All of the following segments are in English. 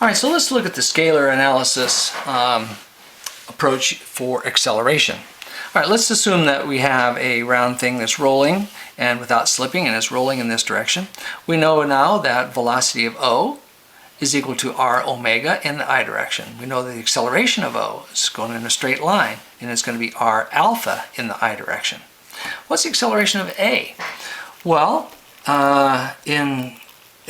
All right, so let's look at the scalar analysis approach for acceleration. All right, let's assume that we have a round thing that's rolling and without slipping and is rolling in this direction. We know now that velocity of O is equal to r omega in the I direction. We know that the acceleration of O is going in a straight line and it's going to be r alpha in the I direction. What's the acceleration of A? Well, in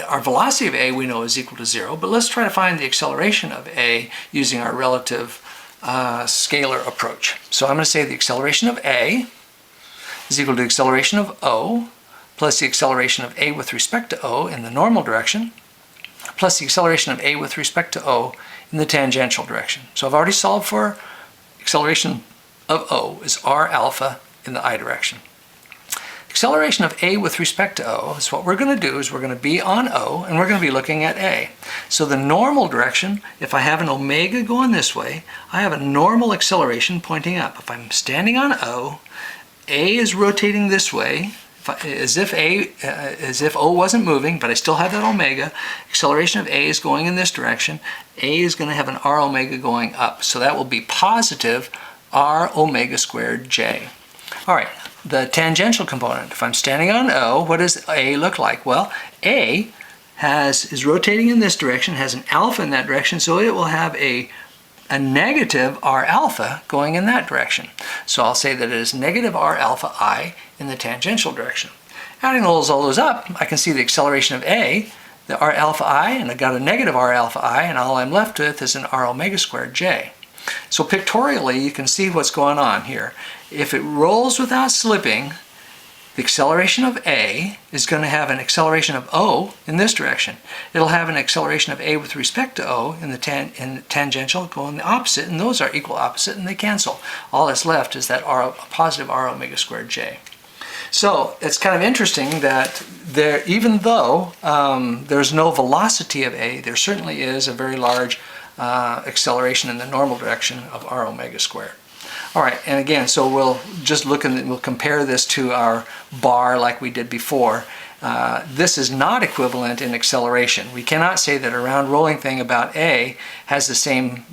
our velocity of A we know is equal to 0, but let's try to find the acceleration of A using our relative scalar approach. So I'm going to say the acceleration of A is equal to the acceleration of O plus the acceleration of A with respect to O in the normal direction plus the acceleration of A with respect to O in the tangential direction. So I've already solved for acceleration of O is r alpha in the I direction. Acceleration of A with respect to O is what we're going to do is we're going to be on O and we're going to be looking at A. So the normal direction, if I have an omega going this way, I have a normal acceleration pointing up. If I'm standing on O, A is rotating this way, as if O wasn't moving, but I still have that omega. Acceleration of A is going in this direction. A is going to have an r omega going up. So that will be positive r omega squared j. All right. The tangential component, if I'm standing on O, what does A look like? Well, A is rotating in this direction, has an alpha in that direction, so it will have a negative r alpha going in that direction. So I'll say that it is negative r alpha I in the tangential direction. Adding all those up, I can see the acceleration of A, the r alpha I, and I got a negative r alpha I, and all I'm left with is an r omega squared j. So pictorially, you can see what's going on here. If it rolls without slipping, the acceleration of A is going to have an acceleration of O in this direction. It'll have an acceleration of A with respect to O in the tangential going the opposite, and those are equal opposite, and they cancel. All that's left is that positive r omega squared j. So it's kind of interesting that even though there's no velocity of A, there certainly is a very large acceleration in the normal direction of r omega squared. All right, and again, so we'll just look and we'll compare this to our bar like we did before. This is not equivalent in acceleration. We cannot say that a round rolling thing about A has the same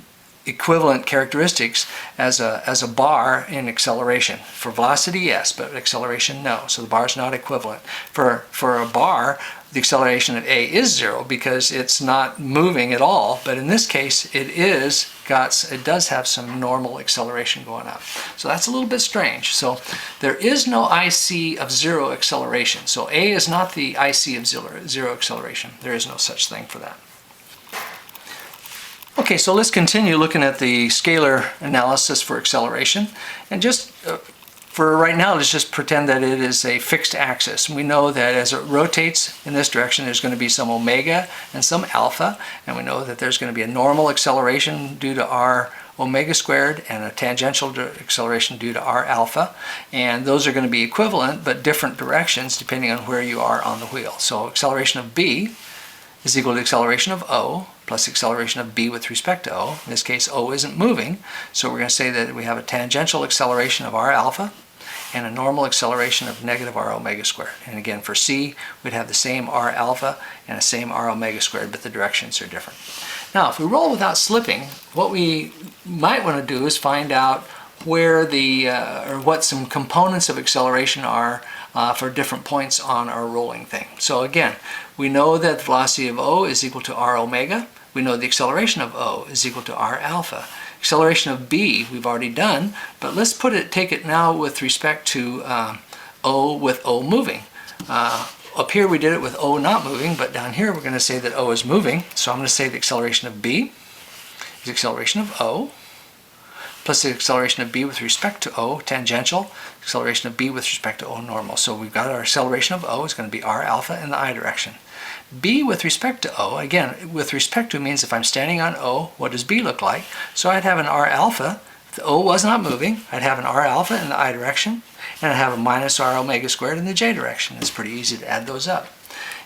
equivalent characteristics as a bar in acceleration. For velocity, yes, but acceleration, no. So the bar is not equivalent. For a bar, the acceleration of A is 0 because it's not moving at all, but in this case it does have some normal acceleration going up. So that's a little bit strange. So there is no IC of 0 acceleration. So A is not the IC of 0 acceleration. There is no such thing for that. Okay, so let's continue looking at the scalar analysis for acceleration. And just for right now, let's just pretend that it is a fixed axis. We know that as it rotates in this direction, there's going to be some omega and some alpha. And we know that there's going to be a normal acceleration due to r omega squared and a tangential acceleration due to r alpha. And those are going to be equivalent, but different directions depending on where you are on the wheel. So acceleration of B is equal to acceleration of O plus acceleration of B with respect to O. In this case, O isn't moving, so we're going to say that we have a tangential acceleration of r alpha and a normal acceleration of negative r omega squared. And again, for C, we'd have the same r alpha and the same r omega squared, but the directions are different. Now, if we roll without slipping, what we might want to do is find out where or what some components of acceleration are for different points on our rolling thing. So again, we know that the velocity of O is equal to r omega. We know the acceleration of O is equal to r alpha. Acceleration of B we've already done, but let's take it now with respect to O with O moving. Up here we did it with O not moving, but down here we're going to say that O is moving. So I'm going to say the acceleration of B is the acceleration of O plus the acceleration of B with respect to O, tangential, acceleration of B with respect to O normal. So we've got our acceleration of O is going to be r alpha in the I direction. B with respect to O, again, with respect to means if I'm standing on O, what does B look like? So I'd have an r alpha. If the O was not moving, I'd have an r alpha in the I direction, and I'd have a minus r omega squared in the j direction. It's pretty easy to add those up.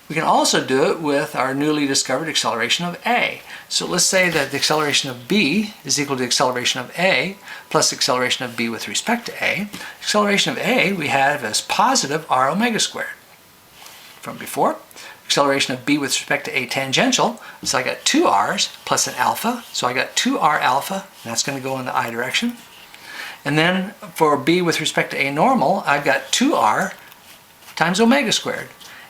We can also do it with our newly discovered acceleration of A. So let's say that the acceleration of B is equal to the acceleration of A plus the acceleration of B with respect to A. Acceleration of A we have as positive r omega squared. From before, acceleration of b with respect to a tangential. So I got 2 r's plus an alpha. So I got 2r alpha, and that's going to go in the I direction. And then for b with respect to a normal, I've got 2r times omega squared.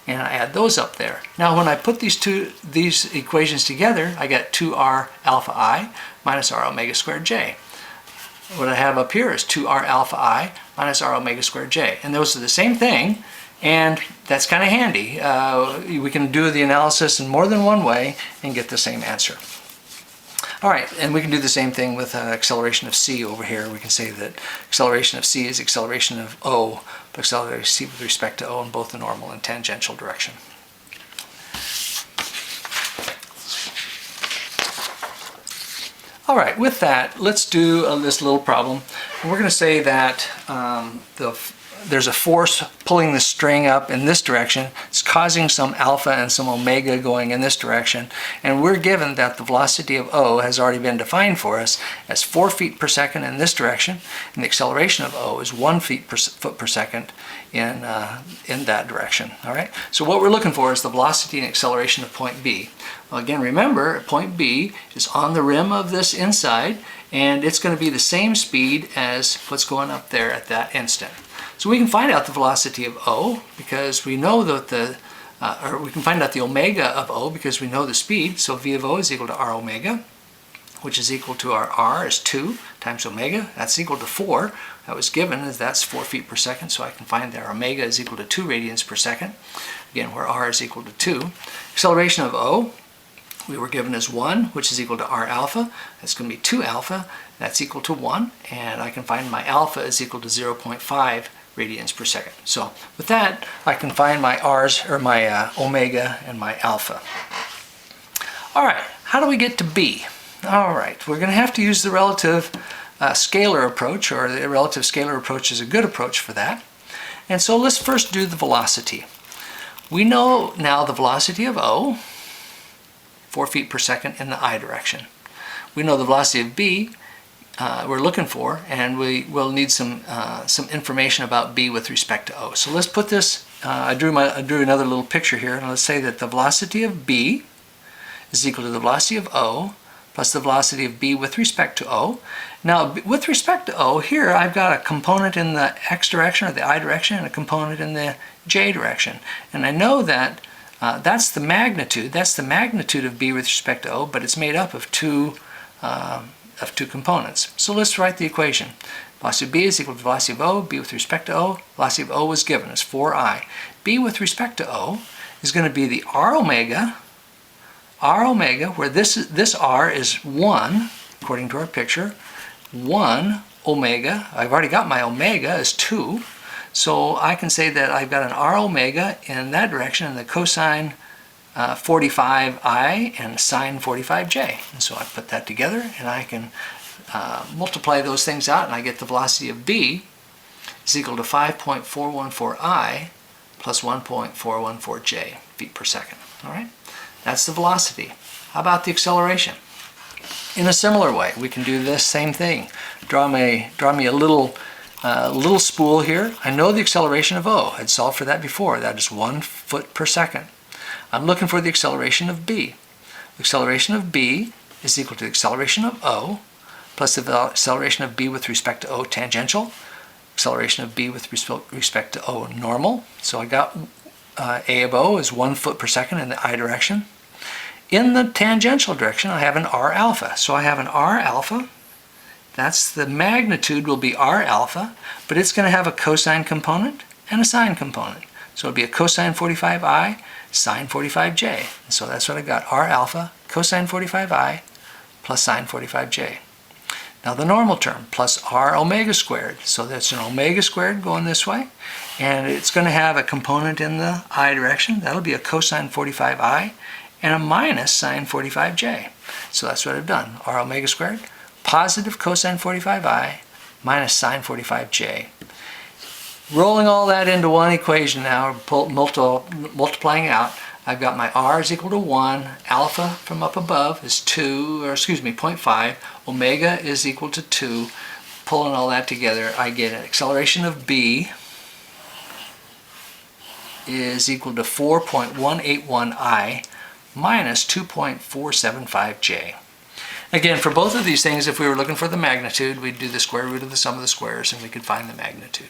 And I add those up there. Now when I put these equations together, I get 2r alpha I minus r omega squared j. What I have up here is 2r alpha I minus r omega squared j. And those are the same thing, and that's kind of handy. We can do the analysis in more than one way and get the same answer. All right, and we can do the same thing with acceleration of c over here. We can say that acceleration of c is acceleration of o, but acceleration of c with respect to o in both the normal and tangential direction. All right, with that, let's do this little problem. And we're going to say that there's a force pulling the string up in this direction. It's causing some alpha and some omega going in this direction. And we're given that the velocity of O has already been defined for us as 4 feet per second in this direction, and the acceleration of O is 1 foot per second in that direction. All right. So what we're looking for is the velocity and acceleration of point B. Well, again, remember, point B is on the rim of this inside, and it's going to be the same speed as what's going up there at that instant. So we can find out the velocity of O because we know that or we can find out the omega of O because we know the speed. So V of O is equal to r omega, which is equal to our r is 2 times omega. That's equal to 4. That was given as that's 4 feet per second. So I can find that our omega is equal to 2 radians per second. Again, where r is equal to 2. Acceleration of O, we were given as 1, which is equal to r alpha. That's going to be 2 alpha. That's equal to 1. And I can find my alpha is equal to 0.5 radians per second. So with that, I can find my r's, or my omega, and my alpha. All right, how do we get to B? All right, we're going to have to use the relative scalar approach, or the relative scalar approach is a good approach for that. And so let's first do the velocity. We know now the velocity of O, 4 feet per second in the I direction. We know the velocity of B, we're looking for, and we will need some information about B with respect to O. So let's put this, I drew another little picture here, and let's say that the velocity of B is equal to the velocity of O plus the velocity of B with respect to O. Now, with respect to O, here I've got a component in the X direction, or the I direction, and a component in the J direction. And I know that that's the magnitude of B with respect to O, but it's made up of two components. So let's write the equation. Velocity of B is equal to velocity of O. B with respect to O. Velocity of O was given as 4I. B with respect to O is going to be the r omega, where this r is 1, according to our picture. 1 omega. I've already got my omega is 2. So I can say that I've got an r omega in that direction, and the cosine 45i and sine 45j. And so I put that together, and I can multiply those things out, and I get the velocity of B is equal to 5.414i plus 1.414j feet per second. All right, that's the velocity. How about the acceleration? In a similar way, we can do this same thing. Draw me a little spool here. I know the acceleration of O. I'd solved for that before. That is 1 foot per second. I'm looking for the acceleration of B. The acceleration of B is equal to the acceleration of O plus the acceleration of B with respect to O tangential, acceleration of B with respect to O normal. So I got A of O is 1 foot per second in the I direction. In the tangential direction, I have an r alpha. So I have an r alpha. That's the magnitude will be r alpha, but it's going to have a cosine component and a sine component. So it'll be a cosine 45i, sine 45j. And so that's what I got, r alpha, cosine 45i, plus sine 45j. Now the normal term, plus r omega squared. So that's an omega squared going this way. And it's going to have a component in the I direction. That'll be a cosine 45i and a minus sine 45j. So that's what I've done, r omega squared, positive cosine 45i minus sine 45j. Rolling all that into one equation now, multiplying out, I've got my r is equal to 1, alpha from up above is 0.5, omega is equal to 2. Pulling all that together, I get an acceleration of B is equal to 4.181I minus 2.475J. Again, for both of these things, if we were looking for the magnitude, we'd do the square root of the sum of the squares and we could find the magnitude.